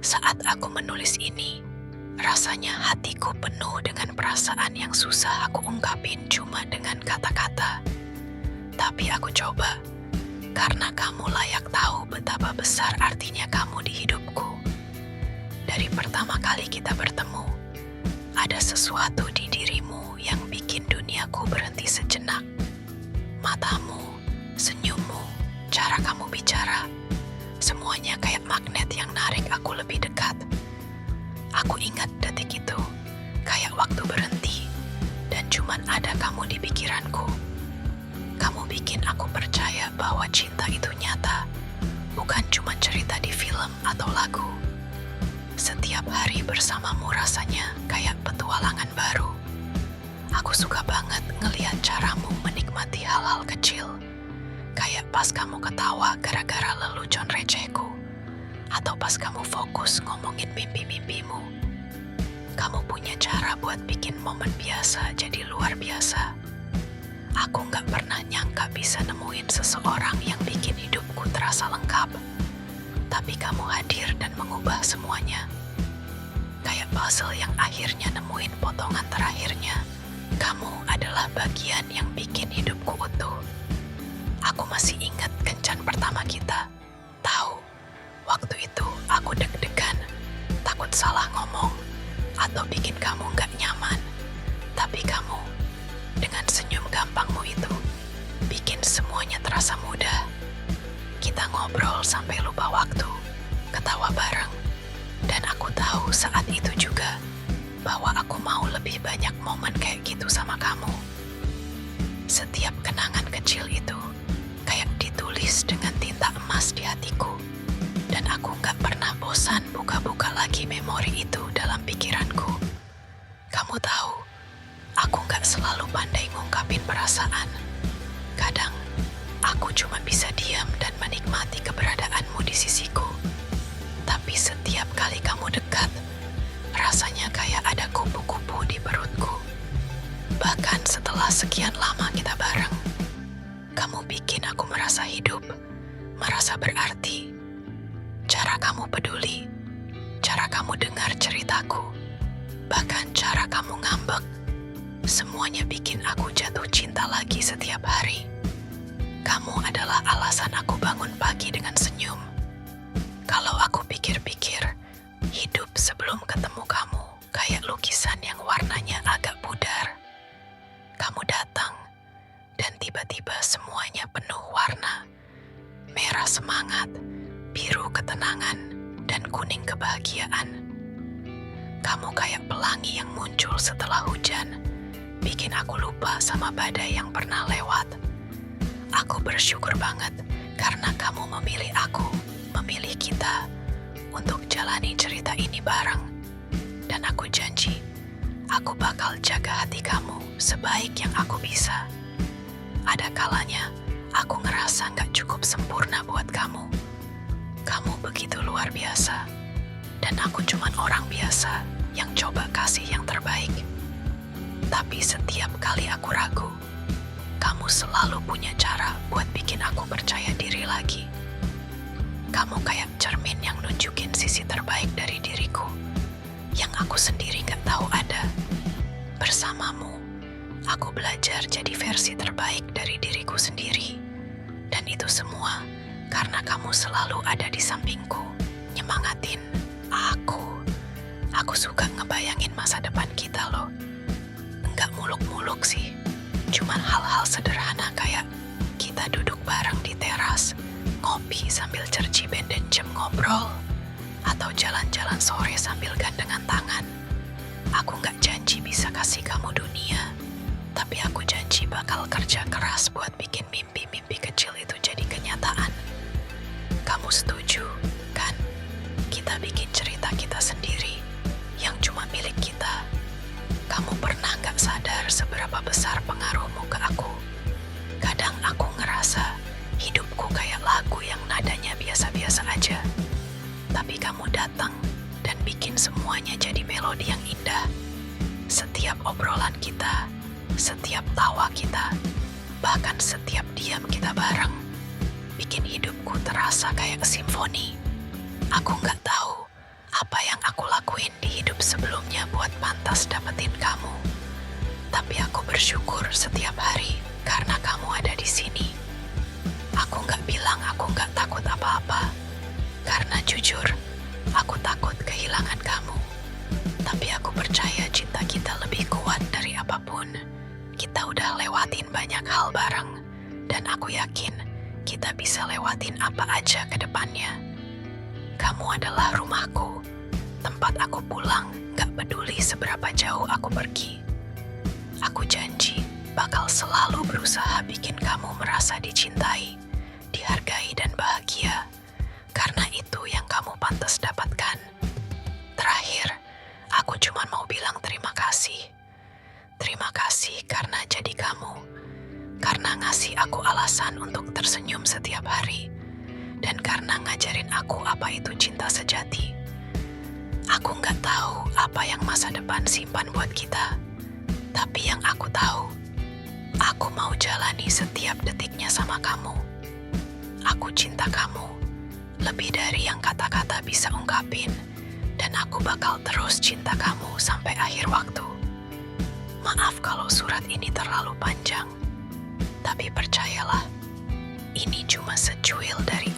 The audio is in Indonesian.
Saat aku menulis ini, rasanya hatiku penuh dengan perasaan yang susah aku ungkapin cuma dengan kata-kata. Tapi aku coba, karena kamu layak tahu betapa besar artinya kamu di hidupku. Dari pertama kali kita bertemu, ada sesuatu di dirimu yang bikin duniaku berhenti sejenak. Matamu, senyummu, cara kamu bicara, semuanya kayak magnet yang narik aku lebih dekat. Aku ingat detik itu, kayak waktu berhenti, dan cuman ada kamu di pikiranku. Kamu bikin aku percaya bahwa cinta itu nyata, bukan cuma cerita di film atau lagu. Setiap hari bersamamu rasanya kayak petualangan baru. Aku suka banget ngelihat caramu menikmati hal-hal kecil. Kayak pas kamu ketawa gara-gara lelucon recehku. Atau pas kamu fokus ngomongin mimpi-mimpimu. Kamu punya cara buat bikin momen biasa jadi luar biasa. Aku gak pernah nyangka bisa nemuin seseorang yang bikin hidupku terasa lengkap. Tapi kamu hadir dan mengubah semuanya. Kayak puzzle yang akhirnya nemuin potongan terakhirnya. Kamu adalah bagian yang bikin hidupku utuh. Aku masih ingat kencan pertama kita. Tahu, waktu itu aku deg-degan, takut salah ngomong, atau bikin kamu gak nyaman. Tapi kamu, dengan senyum gampangmu itu, bikin semuanya terasa mudah. Kita ngobrol sampai lupa waktu, ketawa bareng, dan aku tahu saat itu juga bahwa aku mau lebih banyak momen kayak gitu sama kamu. Setiap kenangan kecil itu kayak ditulis dengan tinta emas di hatiku, dan aku gak pernah bosan buka-buka lagi memori itu dalam pikiranku. Kamu tahu, aku gak selalu pandai ngungkapin perasaan. Kadang, aku cuma bisa diam dan menikmati keberadaanmu di sisiku. Tapi setiap kali kamu dekat, rasanya kayak ada kupu-kupu di perutku. Bahkan setelah sekian lama kita bareng, kamu bikin aku merasa hidup, merasa berarti. Cara kamu peduli, cara kamu dengar ceritaku, bahkan cara kamu ngambek, semuanya bikin aku jatuh cinta lagi setiap hari. Kamu adalah alasan aku bangun pagi dengan senyum. Kalau aku pikir-pikir, hidup sebelum ketemu kamu kayak lukisan yang warnanya agak pudar. Kamu datang, dan tiba-tiba semuanya penuh warna. Merah semangat, biru ketenangan, dan kuning kebahagiaan. Kamu kayak pelangi yang muncul setelah hujan, bikin aku lupa sama badai yang pernah lewat. Aku bersyukur banget karena kamu memilih aku, memilih kita untuk jalani cerita ini bareng. Dan aku janji, aku bakal jaga hati kamu sebaik yang aku bisa. Ada kalanya aku ngerasa gak cukup sempurna buat kamu. Kamu begitu luar biasa, dan aku cuman orang biasa yang coba kasih yang terbaik. Tapi setiap kali aku ragu, kamu selalu punya cara buat bikin aku percaya diri lagi. Kamu kayak cermin yang nunjukin sisi terbaik dari diriku, yang aku sendiri gak tahu ada. Bersamamu, aku belajar jadi versi terbaik dari diriku sendiri. Dan itu semua karena kamu selalu ada di sampingku, nyemangatin aku. Aku suka ngebayangin masa depan kita loh. Enggak muluk-muluk sih, cuman hal-hal sederhana kayak kita duduk bareng di teras, ngopi sambil cerci dan jam ngobrol, atau jalan-jalan sore sambil gandengan tangan. Aku gak janji bisa kasih kamu dunia, tapi aku janji bakal kerja keras buat bikin mimpi-mimpi kecil itu jadi kenyataan. Kamu setuju, kan? Kita bikin cerita kita sendiri, yang cuma milik kita. Kamu pernah gak sadar seberapa besar pengaruhmu ke aku? Kadang aku ngerasa hidupku kayak lagu yang nadanya biasa-biasa aja. Tapi kamu datang dan bikin semuanya jadi melodi yang indah. Setiap obrolan kita, setiap tawa kita, bahkan setiap diam kita bareng, bikin hidupku terasa kayak simfoni. Aku nggak tahu setiap hari karena kamu ada di sini. Aku nggak bilang aku nggak takut apa-apa, karena jujur, aku takut kehilangan kamu. Tapi aku percaya cinta kita lebih kuat dari apapun. Kita udah lewatin banyak hal bareng, dan aku yakin kita bisa lewatin apa aja ke depannya. Kamu adalah rumahku, tempat aku pulang, gak peduli seberapa jauh aku pergi. Aku janji bakal selalu berusaha bikin kamu merasa dicintai, dihargai dan bahagia, karena itu yang kamu pantas dapatkan. Terakhir, aku cuma mau bilang terima kasih. Terima kasih karena jadi kamu, karena ngasih aku alasan untuk tersenyum setiap hari, dan karena ngajarin aku apa itu cinta sejati. Aku nggak tahu apa yang masa depan simpan buat kita, tapi yang aku tahu, aku mau jalani setiap detiknya sama kamu. Aku cinta kamu, lebih dari yang kata-kata bisa ungkapin, dan aku bakal terus cinta kamu sampai akhir waktu. Maaf kalau surat ini terlalu panjang, tapi percayalah, ini cuma secuil dari